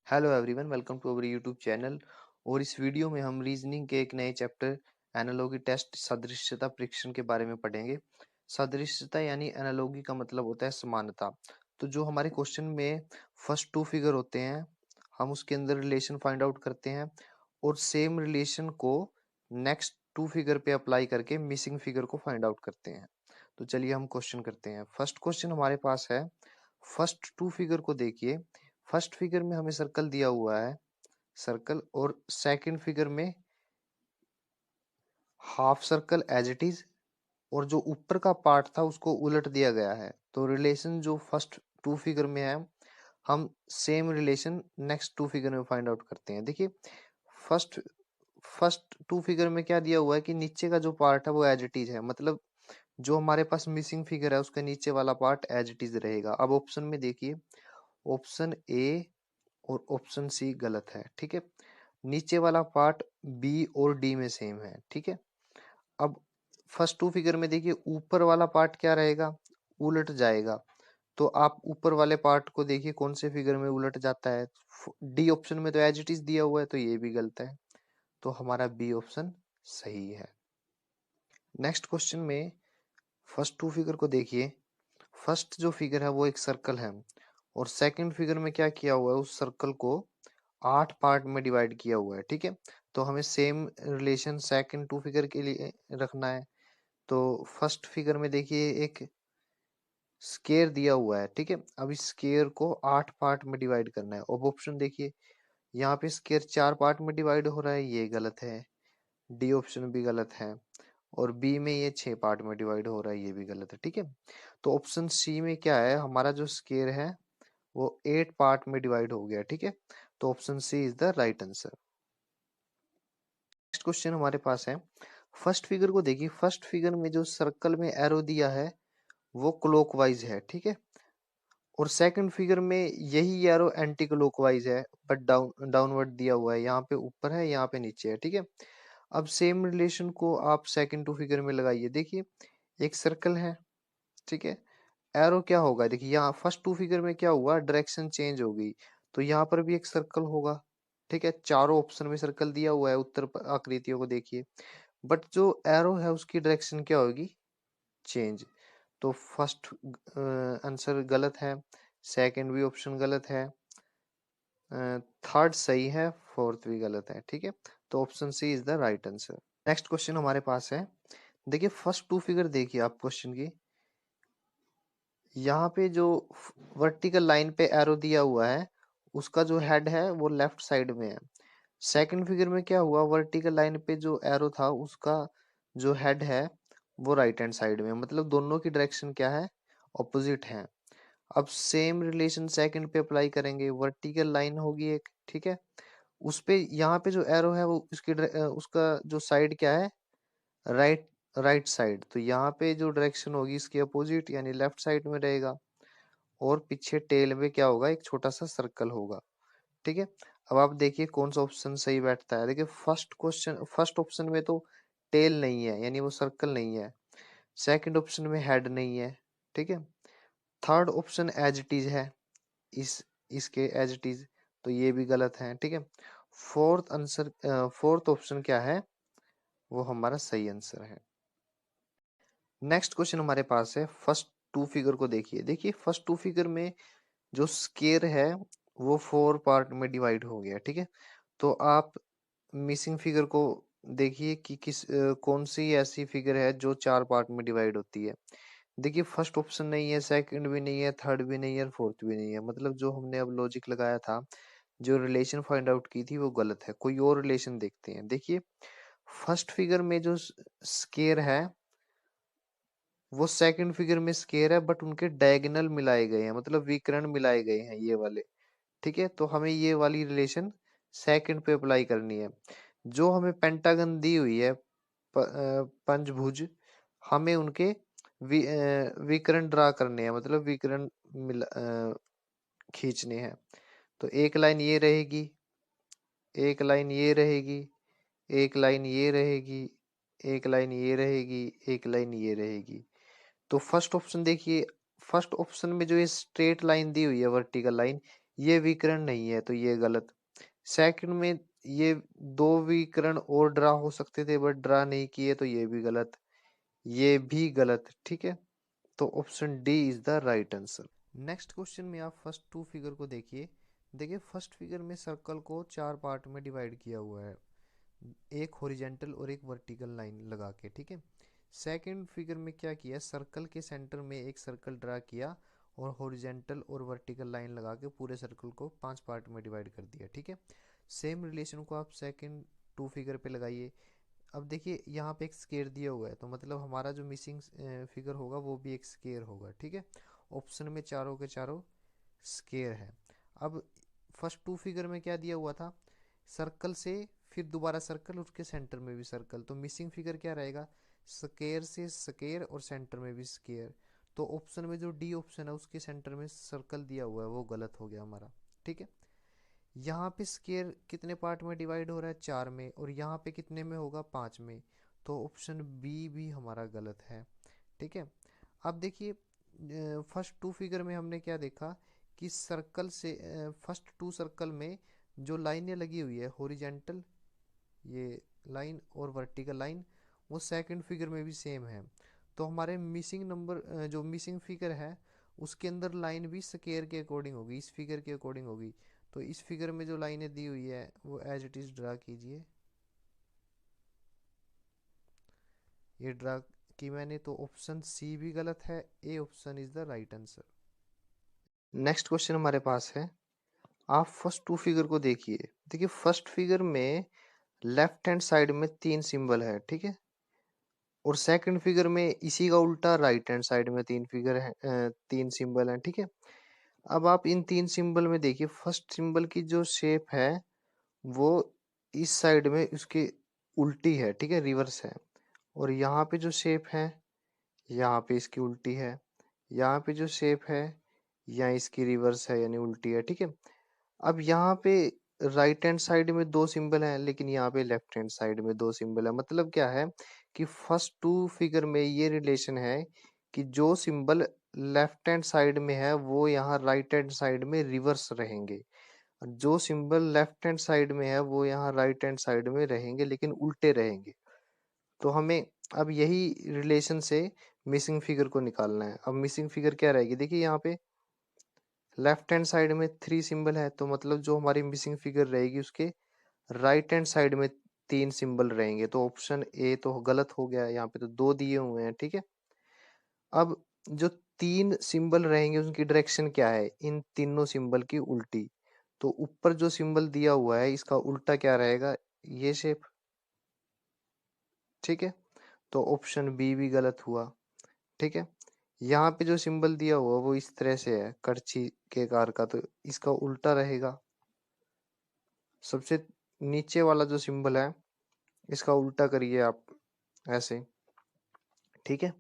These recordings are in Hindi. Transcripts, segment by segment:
Hello everyone, welcome to our YouTube channel. और इस वीडियो में हम रीजनिंग के एक नए चैप्टर एनालॉगी टेस्ट सदृश्यता परीक्षण के बारे में पढ़ेंगे। सदृश्यता यानी एनालॉगी का मतलब होता है समानता। तो जो हमारे क्वेश्चन में फर्स्ट टू फिगर होते हैं, हम उसके अंदर रिलेशन फाइंड आउट करते हैं और सेम रिलेशन को नेक्स्ट टू फिगर पे अप्लाई करके मिसिंग फिगर को फाइंड आउट करते हैं। तो चलिए हम क्वेश्चन करते हैं। फर्स्ट क्वेश्चन हमारे पास है, फर्स्ट टू फिगर को देखिए। फर्स्ट फिगर में हमें सर्कल दिया हुआ है, सर्कल, और सेकंड फिगर में half circle as it is, और जो ऊपर का पार्ट था उसको उलट दिया गया है। तो रिलेशन जो फर्स्ट टू फिगर में है, हम same relation next to figure में फाइंड आउट करते हैं। देखिए, फर्स्ट फर्स्ट टू फिगर में क्या दिया हुआ है कि नीचे का जो पार्ट है वो एज इट इज है, मतलब जो हमारे पास मिसिंग फिगर है उसका नीचे वाला पार्ट एज इट इज रहेगा। अब ऑप्शन में देखिए, ऑप्शन ए और ऑप्शन सी गलत है, ठीक है। नीचे वाला पार्ट बी और डी में सेम है, ठीक है। अब फर्स्ट टू फिगर में देखिए, ऊपर वाला पार्ट क्या रहेगा, उलट जाएगा। तो आप ऊपर वाले पार्ट को देखिए कौन से फिगर में उलट जाता है। डी ऑप्शन में तो एज इट इज दिया हुआ है, तो ये भी गलत है। तो हमारा बी ऑप्शन सही है। नेक्स्ट क्वेश्चन में फर्स्ट टू फिगर को देखिए। फर्स्ट जो फिगर है वो एक सर्कल है, और सेकंड फिगर में क्या किया हुआ है, उस सर्कल को 8 पार्ट में डिवाइड किया हुआ है, ठीक है। तो हमें same relation second to figure के लिए रखना है। तो फर्स्ट फिगर में देखिए एक स्केयर दिया हुआ है, ठीक है। अब इस स्केयर को 8 पार्ट में डिवाइड करना है। अब ऑप्शन देखिए, यहाँ पे स्केयर 4 पार्ट में डिवाइड हो रहा है, ये गलत है। डी ऑप्शन भी गलत है। और बी में ये 6 पार्ट में डिवाइड हो रहा है, ये भी गलत है, ठीक है। तो ऑप्शन सी में क्या है, हमारा जो स्केयर है वो 8 पार्ट में डिवाइड हो गया, ठीक है। तो option C is the right answer. Next question हमारे पास है, फर्स्ट फिगर को देखिए। फर्स्ट फिगर में जो सर्कल में एरो दिया है वो क्लॉकवाइज है, ठीक है। और सेकंड फिगर में यही एरो एंटी क्लॉकवाइज है, बट डाउनवर्ड दिया हुआ है। यहाँ पे ऊपर है, यहाँ पे नीचे है, ठीक है। अब सेम रिलेशन को आप सेकंड टू फिगर में लगाइए। देखिए, एक सर्कल है, ठीक है। एरो क्या होगा, देखिए यहाँ फर्स्ट टू फिगर में क्या हुआ, डायरेक्शन चेंज हो गई। तो यहाँ पर भी एक सर्कल होगा, ठीक है। चारों ऑप्शन में सर्कल दिया हुआ है, उत्तर आकृतियों को देखिए। बट जो एरो है उसकी डायरेक्शन क्या होगी, चेंज। तो फर्स्ट आंसर गलत है, सेकंड भी ऑप्शन गलत है, थर्ड सही है, फोर्थ भी गलत है, ठीक है। तो option C is the right answer. Next question हमारे पास है, देखिए फर्स्ट टू फिगर देखिए आप क्वेश्चन की। यहाँ पे जो वर्टिकल लाइन पे एरो दिया हुआ है उसका जो हेड है वो लेफ्ट साइड में है। सेकंड फिगर में क्या हुआ, वर्टिकल लाइन पे जो एरो था उसका जो हेड है वो राइट हैंड साइड में, मतलब दोनों की डायरेक्शन क्या है, ऑपोजिट है। अब सेम रिलेशन सेकंड पे अप्लाई करेंगे। वर्टिकल लाइन होगी एक, ठीक है। उस पे यहाँ पे जो एरो है वो उसका जो साइड क्या है, राइट राइट साइड। तो यहाँ पे जो डायरेक्शन होगी इसके अपोजिट यानी लेफ्ट साइड में रहेगा। और पीछे टेल में क्या होगा, एक छोटा सा सर्कल होगा, ठीक है। अब आप देखिए कौन सा ऑप्शन सही बैठता है। देखिए फर्स्ट ऑप्शन में तो टेल नहीं है, यानी वो सर्कल नहीं है। सेकंड ऑप्शन में हेड नहीं है, ठीक है। Third option as it is है, इस इसके एज इट इज, तो ये भी गलत है, ठीक है। फोर्थ ऑप्शन क्या है, वो हमारा सही आंसर है। नेक्स्ट क्वेश्चन हमारे पास है, फर्स्ट टू फिगर को देखिए। देखिए फर्स्ट टू फिगर में जो स्केयर है वो 4 पार्ट में डिवाइड हो गया, ठीक है। तो आप मिसिंग फिगर को देखिए कि कौन सी ऐसी फिगर है जो 4 पार्ट में डिवाइड होती है। देखिए फर्स्ट ऑप्शन नहीं है, सेकंड भी नहीं है, थर्ड भी नहीं है, फोर्थ भी नहीं है, मतलब जो हमने अब लॉजिक लगाया था, जो रिलेशन फाइंड आउट की थी वो गलत है। कोई और रिलेशन देखते हैं। देखिए फर्स्ट फिगर में जो स्केयर है वो सेकंड फिगर में स्केयर है, बट उनके डायगोनल मिलाए गए हैं, मतलब विकर्ण मिलाए गए हैं ये वाले, ठीक है। तो हमें ये वाली रिलेशन सेकंड पे अप्लाई करनी है। जो हमें पेंटागन दी हुई है, पंचभुज, हमें उनके विकर्ण ड्रा करने हैं, मतलब विकर्ण खींचने हैं। तो एक लाइन ये रहेगी, एक लाइन ये रहेगी, एक लाइन ये रहेगी, एक लाइन ये रहेगी, एक लाइन ये रहेगी। तो फर्स्ट ऑप्शन देखिए, फर्स्ट ऑप्शन में जो ये स्ट्रेट लाइन दी हुई है, वर्टिकल लाइन, ये विकर्ण नहीं है तो ये गलत। सेकंड में ये दो विकर्ण और ड्रा हो सकते थे बट ड्रा नहीं किए तो ये भी गलत, ये भी गलत। ठीक है, तो option D is the right answer. Next question में आप फर्स्ट टू फिगर को देखिए। देखिए फर्स्ट फिगर में सर्कल को चार पार्ट में डिवाइड किया हुआ है, एक हॉरिजेंटल और एक वर्टिकल लाइन लगा के। ठीक है, सेकंड फिगर में क्या किया, सर्कल के सेंटर में एक सर्कल ड्रा किया और हॉरिजेंटल और वर्टिकल लाइन लगा के पूरे सर्कल को पांच पार्ट में डिवाइड कर दिया। ठीक है, सेम रिलेशन को आप सेकंड टू फिगर पे लगाइए। अब देखिए यहाँ पे एक स्केयर दिया हुआ है तो मतलब हमारा जो मिसिंग फिगर होगा वो भी एक स्केयर होगा। ठीक है, ऑप्शन में चारों के चारों स्केयर है। अब फर्स्ट टू फिगर में क्या दिया हुआ था, सर्कल से फिर दोबारा सर्कल, उसके सेंटर में भी सर्कल, तो मिसिंग फिगर क्या रहेगा, स्केयर से स्केयर और सेंटर में भी स्केयर। तो ऑप्शन में जो डी ऑप्शन है उसके सेंटर में सर्कल दिया हुआ है वो गलत हो गया हमारा। ठीक है, यहाँ पे स्केयर कितने पार्ट में डिवाइड हो रहा है, चार में, और यहाँ पे कितने में होगा, पांच में, तो ऑप्शन बी भी हमारा गलत है। ठीक है, अब देखिए फर्स्ट टू फिगर में हमने क्या देखा कि सर्कल से फर्स्ट टू सर्कल में जो लाइनें लगी हुई है हॉरिजेंटल ये लाइन और वर्टिकल लाइन, वो सेकंड फिगर में भी सेम है। तो हमारे मिसिंग नंबर जो मिसिंग फिगर है उसके अंदर लाइन भी स्केयर के अकॉर्डिंग होगी, इस फिगर के अकॉर्डिंग होगी। तो इस फिगर में जो लाइनें दी हुई है वो एज इट इज ड्रा कीजिए। ये ड्रा की मैंने, तो ऑप्शन सी भी गलत है, A option is the right answer. Next question हमारे पास है, आप फर्स्ट टू फिगर को देखिए। देखिए फर्स्ट फिगर में लेफ्ट हैंड साइड में तीन सिंबल है। ठीक है, और सेकंड फिगर में इसी का उल्टा राइट हैंड साइड में तीन फिगर है, तीन सिंबल है। ठीक है, अब आप इन तीन सिंबल में देखिए, फर्स्ट सिंबल की जो शेप है वो इस साइड में उसकी उल्टी है। ठीक है, रिवर्स है। और यहाँ पे जो शेप है यहाँ पे इसकी उल्टी है, यहाँ पे जो शेप है यहाँ इसकी रिवर्स है यानी उल्टी है। ठीक है, अब यहाँ पे राइट हैंड साइड में दो सिंबल हैं लेकिन यहाँ पे लेफ्ट हैंड साइड में दो सिंबल है। मतलब क्या है कि फर्स्ट टू फिगर में ये रिलेशन है कि जो सिंबल लेफ्ट हैंड साइड में है वो यहाँ राइट हैंड साइड में रिवर्स रहेंगे, और जो सिंबल लेफ्ट हैंड साइड में है वो यहाँ राइट हैंड साइड में रहेंगे लेकिन उल्टे रहेंगे। तो हमें अब यही रिलेशन से मिसिंग फिगर को निकालना है। अब मिसिंग फिगर क्या रहेगी, देखिए यहाँ पे लेफ्ट हैंड साइड में थ्री सिंबल है तो मतलब जो हमारी मिसिंग फिगर रहेगी उसके राइट हैंड साइड में तीन सिंबल रहेंगे। तो ऑप्शन ए तो गलत हो गया, यहाँ पे तो दो दिए हुए हैं। ठीक है, अब जो तीन सिंबल रहेंगे उनकी डायरेक्शन क्या है, इन तीनों सिंबल की उल्टी। तो ऊपर जो सिंबल दिया हुआ है इसका उल्टा क्या रहेगा, ये शेप। ठीक है, तो ऑप्शन बी भी गलत हुआ। ठीक है, यहाँ पे जो सिंबल दिया हुआ वो इस तरह से है करछी के आकार का, तो इसका उल्टा रहेगा। सबसे नीचे वाला जो सिंबल है इसका उल्टा करिए आप ऐसे। ठीक है,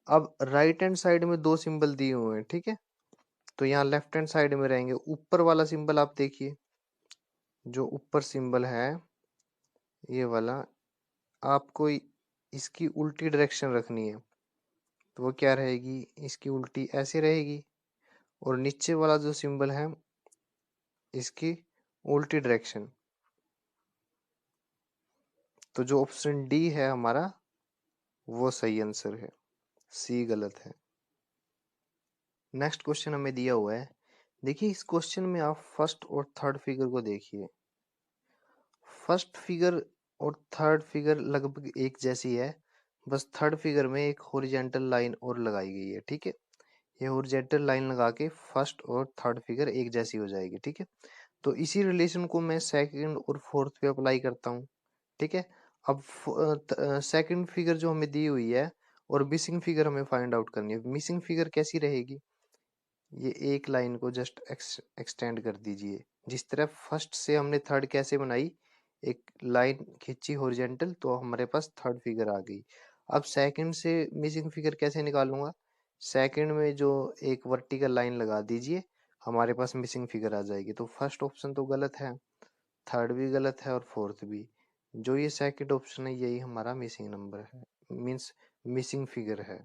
अब राइट हैंड साइड में दो सिंबल दिए हुए हैं। ठीक है, तो यहाँ लेफ्ट हैंड साइड में रहेंगे। ऊपर वाला सिंबल आप देखिए, जो ऊपर सिंबल है ये वाला, आपको इसकी उल्टी डायरेक्शन रखनी है। तो वो क्या रहेगी, इसकी उल्टी ऐसे रहेगी। और नीचे वाला जो सिंबल है इसकी उल्टी डायरेक्शन। तो जो ऑप्शन डी है हमारा वो सही आंसर है, सी गलत है। नेक्स्ट क्वेश्चन हमें दिया हुआ है। देखिए इस क्वेश्चन में आप फर्स्ट और थर्ड फिगर को देखिए। फर्स्ट फिगर और थर्ड फिगर लगभग एक जैसी है, बस थर्ड फिगर में एक हॉरिजॉन्टल लाइन और लगाई गई है। ठीक है, ये हॉरिजॉन्टल लाइन लगा के फर्स्ट और थर्ड फिगर एक जैसी हो जाएगी। ठीक है, तो इसी रिलेशन को मैं सेकंड और फोर्थ पे अप्लाई करता हूँ। ठीक है, अब सेकंड फिगर जो हमें दी हुई है और मिसिंग फिगर हमें फाइंड आउट करनी है। मिसिंग फिगर कैसी रहेगी, ये एक लाइन को जस्ट एक्सटेंड कर दीजिए। जिस तरह फर्स्ट से हमने थर्ड कैसे बनाई, एक लाइन खींची हॉरिजॉन्टल, तो हमारे पास थर्ड फिगर आ गई। अब सेकंड से मिसिंग फिगर कैसे निकालूंगा, सेकंड में जो एक वर्टिकल लाइन लगा दीजिए, हमारे पास मिसिंग फिगर आ जाएगी। तो फर्स्ट ऑप्शन तो गलत है, थर्ड भी गलत है और फोर्थ भी। जो ये सेकंड ऑप्शन है यही हमारा मिसिंग नंबर है, मीन्स मिसिंग फिगर है।